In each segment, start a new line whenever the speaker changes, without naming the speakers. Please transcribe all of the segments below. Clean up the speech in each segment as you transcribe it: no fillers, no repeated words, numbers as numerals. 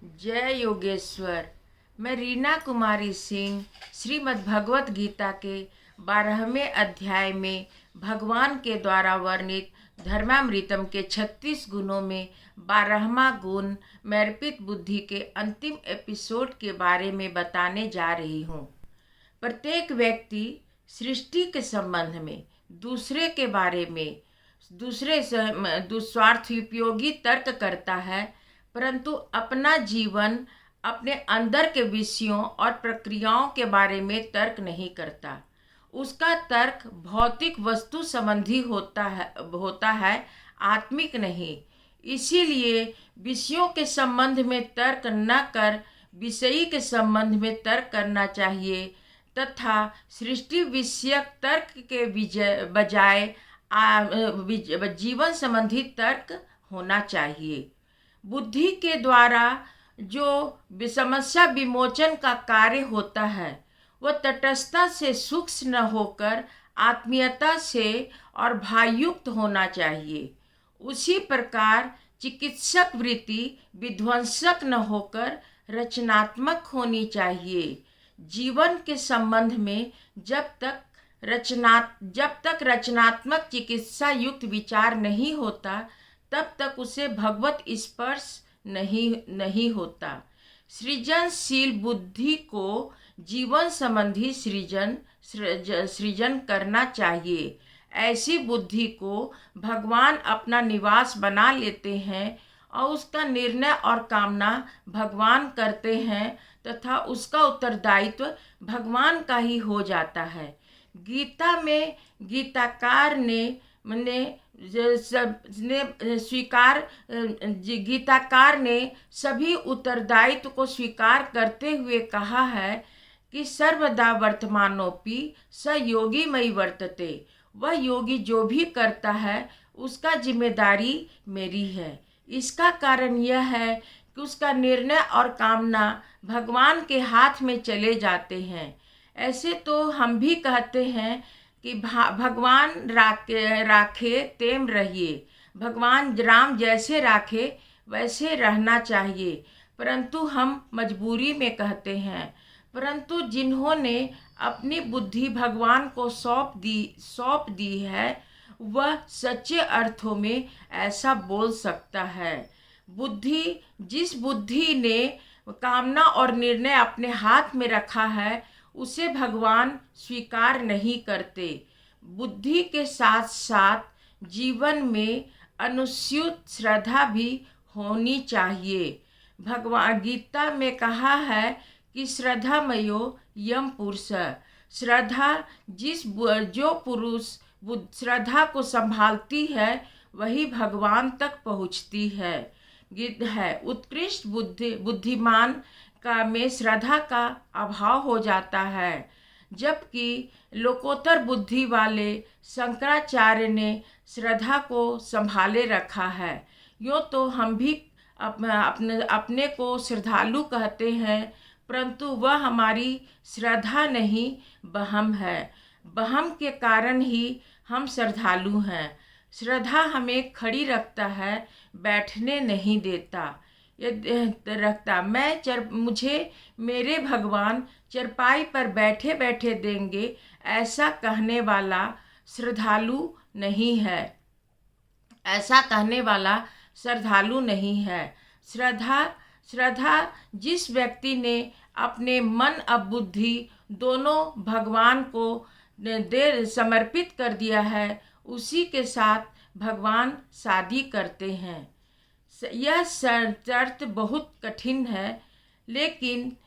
जय योगेश्वर। मैं रीना कुमारी सिंह श्रीमद् भगवत गीता के 12वें अध्याय में भगवान के द्वारा वर्णित धर्मामृतम के 36 गुणों में 12वां गुण मैर्पित बुद्धि के अंतिम एपिसोड के बारे में बताने जा रही हूँ। प्रत्येक व्यक्ति सृष्टि के संबंध में दूसरे के बारे में दूसरे से दुस्वार्थ उपयोगी तर्क करता है, परंतु अपना जीवन अपने अंदर के विषयों और प्रक्रियाओं के बारे में तर्क नहीं करता। उसका तर्क भौतिक वस्तु संबंधी होता है, आत्मिक नहीं। इसीलिए विषयों के संबंध में तर्क न कर विषयी के संबंध में तर्क करना चाहिए तथा सृष्टि विषयक तर्क के बजाय जीवन संबंधी तर्क होना चाहिए। बुद्धि के द्वारा जो समस्या विमोचन का कार्य होता है वह तटस्थता से सूक्ष्म न होकर आत्मीयता से और भावयुक्त होना चाहिए। उसी प्रकार चिकित्सक वृत्ति विध्वंसक न होकर रचनात्मक होनी चाहिए। जीवन के संबंध में जब तक रचनात्मक चिकित्सा युक्त विचार नहीं होता तब तक उसे भगवत स्पर्श नहीं होता। सृजनशील बुद्धि को जीवन संबंधी सृजन करना चाहिए। ऐसी बुद्धि को भगवान अपना निवास बना लेते हैं और उसका निर्णय और कामना भगवान करते हैं तथा उसका उत्तरदायित्व भगवान का ही हो जाता है। गीता में गीताकार ने सभी उत्तरदायित्व को स्वीकार करते हुए कहा है कि सर्वदा वर्तमानोपि स योगी मयि वर्तते। वह योगी जो भी करता है उसका जिम्मेदारी मेरी है। इसका कारण यह है कि उसका निर्णय और कामना भगवान के हाथ में चले जाते हैं। ऐसे तो हम भी कहते हैं कि भगवान राखे तेम रहिए, भगवान राम जैसे राखे वैसे रहना चाहिए, परंतु हम मजबूरी में कहते हैं। परंतु जिन्होंने अपनी बुद्धि भगवान को सौंप दी है वह सच्चे अर्थों में ऐसा बोल सकता है। जिस बुद्धि ने कामना और निर्णय अपने हाथ में रखा है उसे भगवान स्वीकार नहीं करते। बुद्धि के साथ साथ जीवन में अनुस्यूत श्रद्धा भी होनी चाहिए। भगवान गीता में कहा है कि श्रद्धामयो यम पुरुष। श्रद्धा जो पुरुष श्रद्धा को संभालती है वही भगवान तक पहुँचती है। उत्कृष्ट बुद्धिमान में श्रद्धा का अभाव हो जाता है, जबकि लोकोत्तर बुद्धि वाले शंकराचार्य ने श्रद्धा को संभाले रखा है। यूँ तो हम भी अपने को श्रद्धालु कहते हैं, परंतु वह हमारी श्रद्धा नहीं बहम है। बहम के कारण ही हम श्रद्धालु हैं। श्रद्धा हमें खड़ी रखता है, बैठने नहीं देता रखता। मुझे मेरे भगवान चरपाई पर बैठे बैठे देंगे ऐसा कहने वाला श्रद्धालु नहीं है। श्रद्धा जिस व्यक्ति ने अपने मन और बुद्धि दोनों भगवान को समर्पित कर दिया है उसी के साथ भगवान शादी करते हैं। यह शर्त बहुत कठिन है, लेकिन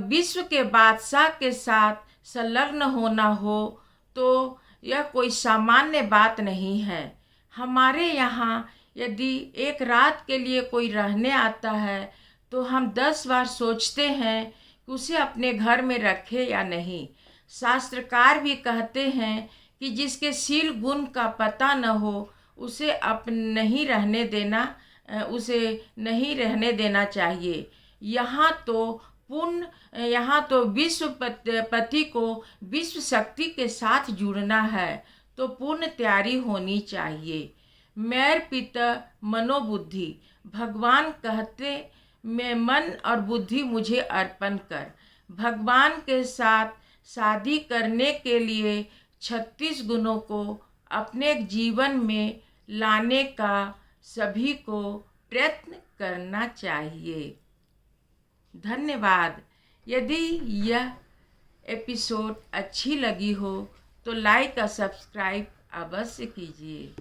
विश्व के बादशाह के साथ संलग्न होना हो तो यह कोई सामान्य बात नहीं है। हमारे यहाँ यदि एक रात के लिए कोई रहने आता है तो हम 10 बार सोचते हैं कि उसे अपने घर में रखें या नहीं। शास्त्रकार भी कहते हैं कि जिसके शील गुण का पता न हो उसे नहीं रहने देना चाहिए। यहाँ तो विश्वपति को विश्व शक्ति के साथ जुड़ना है तो पूर्ण तैयारी होनी चाहिए। मैर पिता मनोबुद्धि भगवान कहते में मन और बुद्धि मुझे अर्पण कर। भगवान के साथ शादी करने के लिए 36 गुणों को अपने जीवन में लाने का सभी को प्रयत्न करना चाहिए। धन्यवाद। यदि यह एपिसोड अच्छी लगी हो तो लाइक और सब्सक्राइब अवश्य कीजिए।